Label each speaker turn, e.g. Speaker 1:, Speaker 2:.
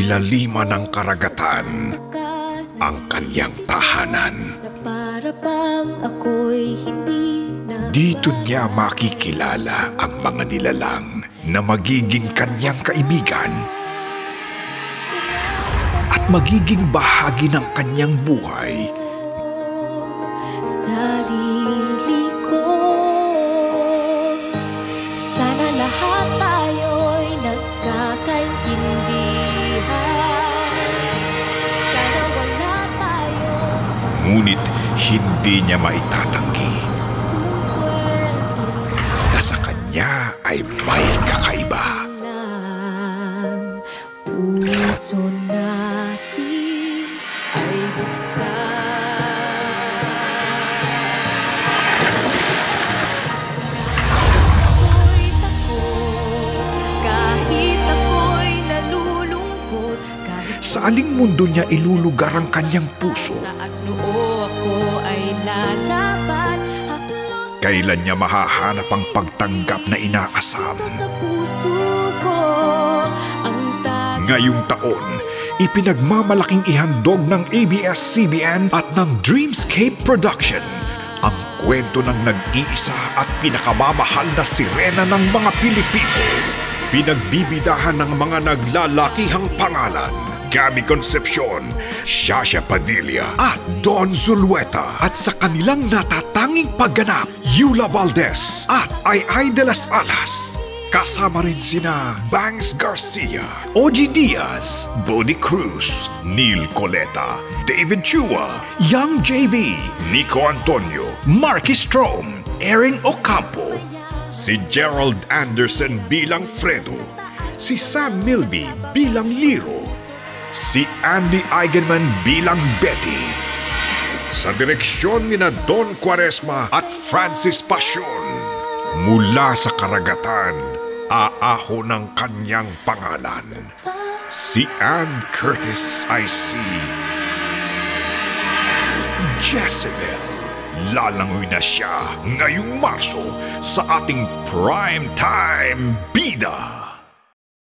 Speaker 1: ilaliman ng karagatan ang kanyang tahanan. Dito niya makikilala ang mga nilalang na magiging kanyang kaibigan at magiging bahagi ng kanyang buhay.
Speaker 2: Sarili ko, sana lahat tayo'y nagkakaintindihan. Sana wala tayong
Speaker 1: Ngunit hindi niya maitatanggi na sa kanya ay may kakaiba.
Speaker 2: puso natin ay buksan. Kahit ako'y nalulungkot,
Speaker 1: Sa aling mundo niya ilulugar ang kanyang puso?
Speaker 2: taas noo ako ay lalaban.
Speaker 1: Kailan niya mahahanap ang pagtanggap na inaasam?
Speaker 2: Sa puso ko ang
Speaker 1: Ngayong taon, ipinagmamalaking ihandog ng ABS-CBN at ng Dreamscape Production ang kwento ng nag-iisa at pinakamamahal na sirena ng mga Pilipino. Pinagbibidahan ng mga naglalakihang pangalan: Gabby Concepcion, Shasha Padilla at Don Zulueta. At sa kanilang natatanging pagganap, Yula Valdez at Ay de las Alas. Kasama rin sina Bangs Garcia, Ogie Diaz, Bodie Cruz, Neil Coleta, David Chua, Young JV, Nico Antonio, Marky Strom, Erin Ocampo, si Gerald Anderson bilang Fredo, si Sam Milby bilang Liro, si Andy Eigenman bilang Betty. Sa direksyon ni na Don Quaresma at Francis Passion, mula sa karagatan, aaho ng kanyang pangalan. Si Ann Curtis ay si Jezebel. Lalangoy na siya ngayong Marso sa ating primetime bida.